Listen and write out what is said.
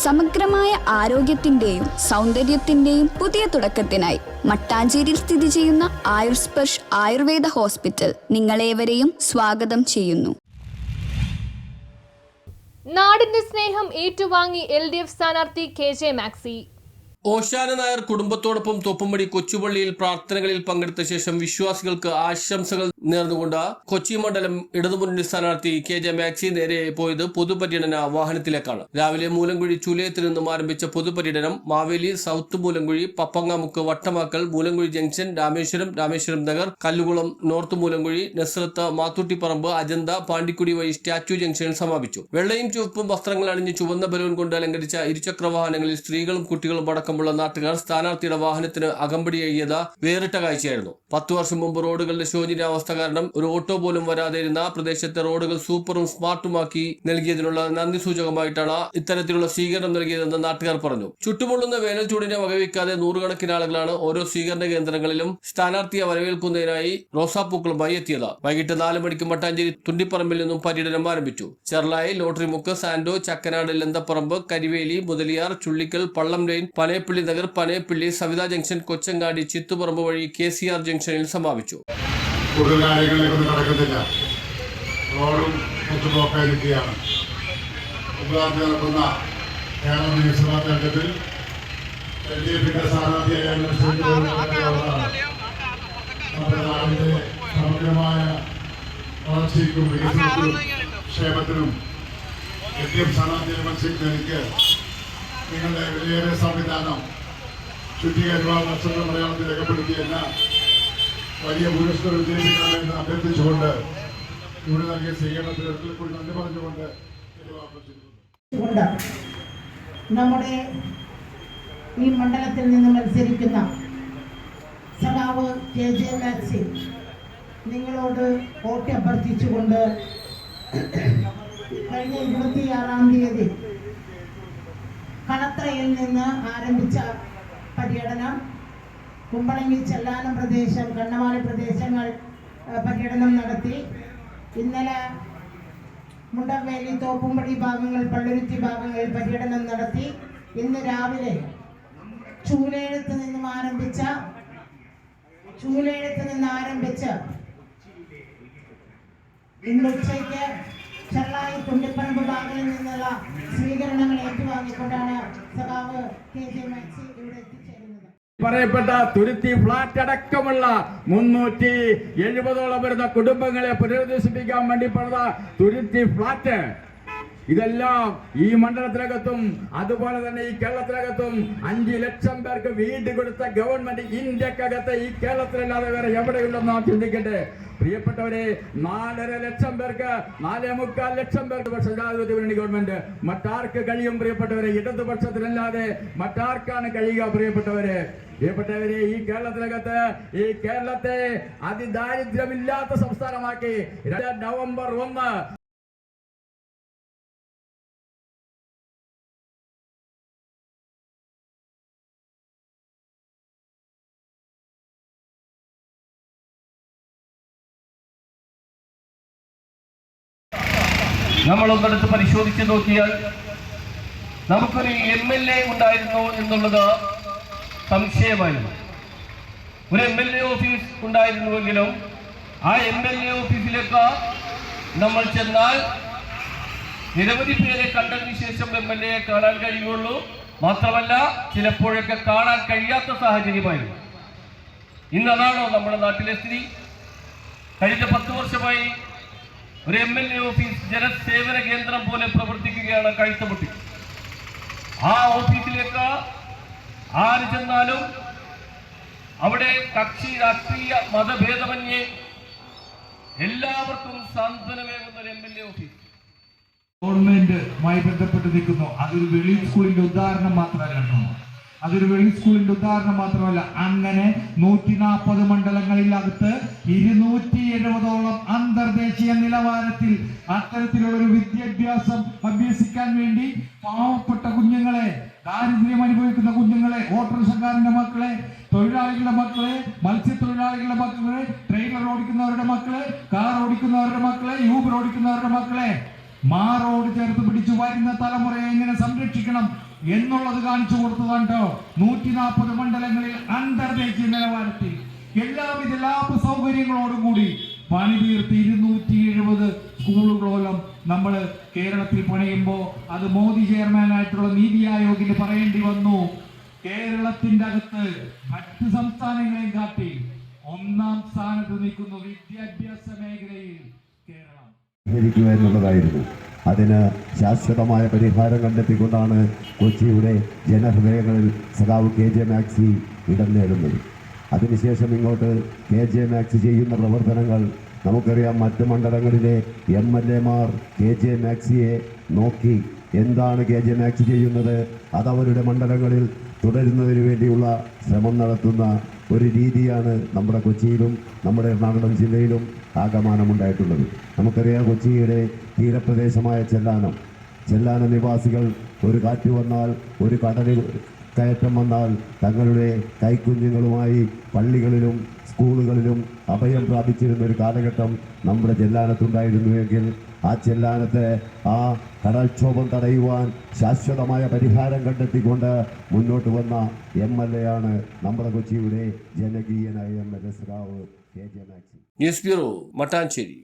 സമഗ്രമായ ആരോഗ്യത്തിന്റെയും സൗന്ദര്യത്തിന്റെയും പുതിയ തുടക്കത്തിനായി മട്ടാഞ്ചേരിയിൽ സ്ഥിതി ചെയ്യുന്ന ആയുർസ്പർശ് ആയുർവേദ ഹോസ്പിറ്റൽ നിങ്ങളേവരെയും സ്വാഗതം ചെയ്യുന്നു. നാടിന്റെ സ്നേഹം ഏറ്റുവാങ്ങി LDF സ്ഥാനാർത്ഥി KJ മാക്സി. ഓശാന നായർ കുടുംബത്തോടൊപ്പം തോപ്പുംപടി കൊച്ചുപള്ളിയിൽ പ്രാർത്ഥനകളിൽ പങ്കെടുത്ത ശേഷം വിശ്വാസികൾക്ക് ആശംസകൾ നേർന്നുകൊണ്ട് കൊച്ചി മണ്ഡലം ഇടതുമുന്നണി സ്ഥാനാർത്ഥി KJ മാക്സി നേരെ പോയത് പൊതുപര്യടന വാഹനത്തിലേക്കാണ്. രാവിലെ മൂലങ്കുഴി ചുലയത്തിൽ നിന്നും ആരംഭിച്ച പൊതുപര്യടനം Maveli, south Moolankuzhi, Pappangamukku, Vattamakkal, Moolankuzhi junction, Rameswaram Nagar, Kallukulam, north Moolankuzhi, Nesrath, Mathoottipparambu, Ajantha, Pandikkudi വഴി സ്റ്റാച്യു ജംഗ്ഷനിൽ സമാപിച്ചു. വെള്ളയും ചുവപ്പും വസ്ത്രങ്ങൾ അണിഞ്ഞ് ചുവന്ന ബലൂൺ കൊണ്ട് അലങ്കരിച്ച ഇരുചക്ര വാഹനങ്ങളിൽ സ്ത്രീകളും കുട്ടികളും അടക്കം നാട്ടുകാർ സ്ഥാനാർത്ഥിയുടെ വാഹനത്തിന് അകമ്പടി എഴുതിയത് വേറിട്ട കാഴ്ചയായിരുന്നു. 10 വർഷം മുമ്പ് റോഡുകളുടെ ശോചനീയാവസ്ഥ കാരണം ഒരു ഓട്ടോ പോലും വരാതിരുന്ന പ്രദേശത്തെ റോഡുകൾ സൂപ്പറും സ്മാർട്ടുമാക്കി നൽകിയതിനുള്ള നന്ദി സൂചകമായിട്ടാണ് ഇത്തരത്തിലുള്ള സ്വീകരണം നൽകിയതെന്ന് നാട്ടുകാർ പറഞ്ഞു. ചുട്ടുപൊള്ളുന്ന വേനൽ ചൂടിനെ വകവയ്ക്കാതെ നൂറുകണക്കിന് ആളുകളാണ് ഓരോ സ്വീകരണ കേന്ദ്രങ്ങളിലും സ്ഥാനാർത്ഥിയെ വരവേൽക്കുന്നതിനായി റോസാപ്പൂക്കളുമായി എത്തിയത്. വൈകിട്ട് 4 മണിക്ക് മട്ടാഞ്ചേരി തുണ്ടിപ്പറമ്പിൽ നിന്നും പര്യടനം ആരംഭിച്ചു. ചെർലായി, ലോട്ടറിമുക്ക്, സാൻഡോ, ചക്കനാട്, ലന്തപ്പറമ്പ്, കരിവേലി, മുതലിയാർ, ചുള്ളിക്കൽ, പള്ളം ലൈൻ, പനേപ്പള്ളി നഗർ, പനേപ്പള്ളി, സവിതാ ജംഗ്ഷൻ, കൊച്ചങ്ങാടി, ചിത്തുപറമ്പ് വഴി KCR ജംഗ്ഷനിൽ സമാപിച്ചു. കൂടുതൽ കാര്യങ്ങളിലേക്കൊന്നും നടക്കുന്നില്ല. റോഡും ഒത്തുപോക്കായിരിക്കുകയാണ്. നടക്കുന്ന കേരള നിയമസഭാ തെരഞ്ഞെടുപ്പിൽ LDFിന്റെ സ്ഥാനാർത്ഥിയായ നമ്മുടെ നാടിന്റെ സമഗ്രമായ വളർച്ചയ്ക്കും വികസനത്തിനും ക്ഷേമത്തിനും LDF സ്ഥാനാർത്ഥിയെ മത്സരിക്കുന്ന എനിക്ക് നിങ്ങളുടെ വിലയേറിയ സംവിധാനം ശുദ്ധീകരണ നഷ്ടങ്ങൾ മലയാളത്തിൽ രേഖപ്പെടുത്തിയെന്ന വലിയ പുരസ്കാരം വിജയിപ്പിക്കണമെന്ന് അഭ്യർത്ഥിച്ചുകൊണ്ട് ഇവിടെ നൽകിയ സ്വീകരണത്തിൽ ഒരിക്കൽ കൂടി നന്ദി പറഞ്ഞുകൊണ്ട് നമ്മുടെ ഈ മണ്ഡലത്തിൽ നിന്ന് മത്സരിക്കുന്ന സഖാവ് KJ മാക്സി നിങ്ങളോട് വോട്ട് അഭ്യർത്ഥിച്ചുകൊണ്ട് കഴിഞ്ഞ 26-ാം തീയതി കളത്രയിൽ നിന്ന് ആരംഭിച്ച പര്യടനം കുമ്പളങ്ങി, ചെല്ലാനം പ്രദേശം, കണ്ണമാലി പ്രദേശങ്ങൾ പര്യടനം നടത്തി. ഇന്നലെ മുണ്ടവേലി, തോപ്പുംപടി ഭാഗങ്ങൾ, പള്ളുരുത്തി ഭാഗങ്ങളിൽ പര്യടനം നടത്തി. ഇന്ന് രാവിലെ ചൂലയെഴുത്ത് നിന്ന് ആരംഭിച്ച് ഇന്ന് ഉച്ചയ്ക്ക് ചെർലായി, തുണ്ടിപ്പറമ്പ് ഭാഗങ്ങളിൽ നിന്നുള്ള സ്വീകരണങ്ങൾ ഏറ്റുവാങ്ങിക്കൊണ്ടാണ് സഖാവ് KJ മാക്സി ഇവിടെ എത്തിച്ചേരുന്നത്. പറയപ്പെട്ട തുരുത്തി ഫ്ലാറ്റ് അടക്കമുള്ള 370ഓളം വരുന്ന കുടുംബങ്ങളെ പുനരധിവസിപ്പിക്കാൻ വേണ്ടി പണിത തുരുത്തി ഫ്ലാറ്റ്, ഇതെല്ലാം ഈ മണ്ഡലത്തിനകത്തും അതുപോലെ തന്നെ ഈ കേരളത്തിനകത്തും 5 ലക്ഷം പേർക്ക് വീട് കൊടുത്ത ഗവൺമെന്റ് ഇന്ത്യക്കകത്ത് ഈ കേരളത്തിലല്ലാതെ വേറെ എവിടെയുണ്ടെന്ന് നാം ചിന്തിക്കട്ടെ. പ്രിയപ്പെട്ടവരെ, 4.5 ലക്ഷം പേർക്ക്, 4.25 ലക്ഷം പേർക്ക് ജനാധിപത്യ മുന്നണി ഗവൺമെന്റ് മറ്റാർക്ക് കഴിയും? പ്രിയപ്പെട്ടവരെ, ഇടതുപക്ഷത്തിനല്ലാതെ മറ്റാർക്കാണ് കഴിയുക? പ്രിയപ്പെട്ടവരെ, ഈ കേരളത്തിനകത്ത് ഈ കേരളത്തെ അതിദാരിദ്ര്യമില്ലാത്ത സംസ്ഥാനമാക്കി നവംബർ 1 നമ്മളൊന്നെടുത്ത് പരിശോധിച്ച് നോക്കിയാൽ നമുക്കൊരു MLA ഉണ്ടായിരുന്നു എന്നുള്ളത് സംശയമായിരുന്നു. ഒരു MLA ഓഫീസ് ഉണ്ടായിരുന്നുവെങ്കിലും ആ MLA ഓഫീസിലേക്ക് നമ്മൾ ചെന്നാൽ നിരവധി പേരെ കണ്ടതിന് ശേഷം MLAയെ കാണാൻ കഴിയുള്ളൂ. മാത്രമല്ല, ചിലപ്പോഴൊക്കെ കാണാൻ കഴിയാത്ത സാഹചര്യമായിരുന്നു. ഇന്നതാണോ നമ്മുടെ നാട്ടിലെ സ്ഥിതി? കഴിഞ്ഞ 10 വർഷമായി ഒരു MLA ഓഫീസ് ജനസേവന കേന്ദ്രം പോലെ പ്രവർത്തിക്കുകയാണ് കഴുത്തുമുട്ടി. ആ ഓഫീസിലേക്ക് ആര് ചെന്നാലും അവിടെ കക്ഷി, രാഷ്ട്രീയ, മതഭേദമന്യേ എല്ലാവർക്കും സാന്ത്വനമേകുന്ന ഒരു MLA ഓഫീസ് ഗവൺമെന്റുമായി ബന്ധപ്പെട്ട് നിൽക്കുന്നു. അതൊരു വെളി സ്കൂളിന്റെ ഉദാഹരണം മാത്രമല്ല, അങ്ങനെ 140 മണ്ഡലങ്ങളിലകത്ത് 270ഓളം അന്തർദേശീയ നിലവാരത്തിൽ അത്തരത്തിലുള്ളൊരു വിദ്യാഭ്യാസം അഭ്യസിക്കാൻ വേണ്ടി പാവപ്പെട്ട കുഞ്ഞുങ്ങളെ, ദാരിദ്ര്യം അനുഭവിക്കുന്ന കുഞ്ഞുങ്ങളെ, ഓട്ടോറിക്ഷക്കാരന്റെ മക്കളെ, തൊഴിലാളികളുടെ മക്കളെ, മത്സ്യത്തൊഴിലാളികളുടെ മക്കളെ, ട്രെയിലർ ഓടിക്കുന്നവരുടെ മക്കളെ, കാർ ഓടിക്കുന്നവരുടെ മക്കളെ, യൂബർ ഓടിക്കുന്നവരുടെ മക്കളെ മാറോട് ചേർത്ത് പിടിച്ചു വരുന്ന തലമുറയെ എങ്ങനെ സംരക്ഷിക്കണം എന്നുള്ളത് കാണിച്ചു കൊടുത്തതുണ്ട്. 140 മണ്ഡലങ്ങളിൽ അന്തർദേശീയ നിലവാരത്തിൽ എല്ലാവിധ ലാഭ സൗകര്യങ്ങളോടുകൂടി പണി തീർത്ത് 270 സ്കൂളുകളോളം നമ്മൾ കേരളത്തിൽ പണിയുമ്പോൾ അത് മോദി ചെയർമാനായിട്ടുള്ള നീതി ആയോഗിന് പറയേണ്ടി വന്നു. കേരളത്തിന്റെ അകത്ത് മറ്റ് സംസ്ഥാനങ്ങളെയും കാട്ടി 1ാം സ്ഥാനത്ത് നിൽക്കുന്നു വിദ്യാഭ്യാസ മേഖലയിൽ കേരളം. പരിഹരിക്കുക എന്നുള്ളതായിരുന്നു. അതിന് ശാശ്വതമായ പരിഹാരം കണ്ടെത്തിക്കൊണ്ടാണ് കൊച്ചിയുടെ ജനഹൃദയങ്ങളിൽ സഖാവ് KJ മാക്സി ഇടം നേടുന്നത്. അതിനുശേഷം ഇങ്ങോട്ട് KJ മാക്സി ചെയ്യുന്ന പ്രവർത്തനങ്ങൾ നമുക്കറിയാം. മറ്റ് മണ്ഡലങ്ങളിലെ MLA മാർ KJ മാക്സിയെ നോക്കി എന്താണ് KJ മാക്സി ചെയ്യുന്നത്, അതവരുടെ മണ്ഡലങ്ങളിൽ തുടരുന്നതിന് വേണ്ടിയുള്ള ശ്രമം നടത്തുന്ന ഒരു രീതിയാണ് നമ്മുടെ കൊച്ചിയിലും നമ്മുടെ എറണാകുളം ജില്ലയിലും ആകമാനമുണ്ടായിട്ടുള്ളത്. നമുക്കറിയാം കൊച്ചിയുടെ തീരപ്രദേശമായ ചെല്ലാനം നിവാസികൾ ഒരു കാറ്റ് വന്നാൽ, ഒരു കടലിൽ കയറ്റം വന്നാൽ തങ്ങളുടെ കൈക്കുഞ്ഞുങ്ങളുമായി പള്ളികളിലും സ്കൂളുകളിലും അഭയം പ്രാപിച്ചിരുന്ന ഒരു കാലഘട്ടം നമ്മുടെ ചെല്ലാനത്തുണ്ടായിരുന്നുവെങ്കിൽ ആ ചെല്ലാനത്തെ ആ കടൽക്ഷോഭം തടയുവാൻ ശാശ്വതമായ പരിഹാരം കണ്ടെത്തിക്കൊണ്ട് മുന്നോട്ട് വന്ന MLA ആണ് നമ്മുടെ കൊച്ചിയുടെ ജനകീയനായ MLA സഖാവ് KJ maxi. News bureau, Mattancherry.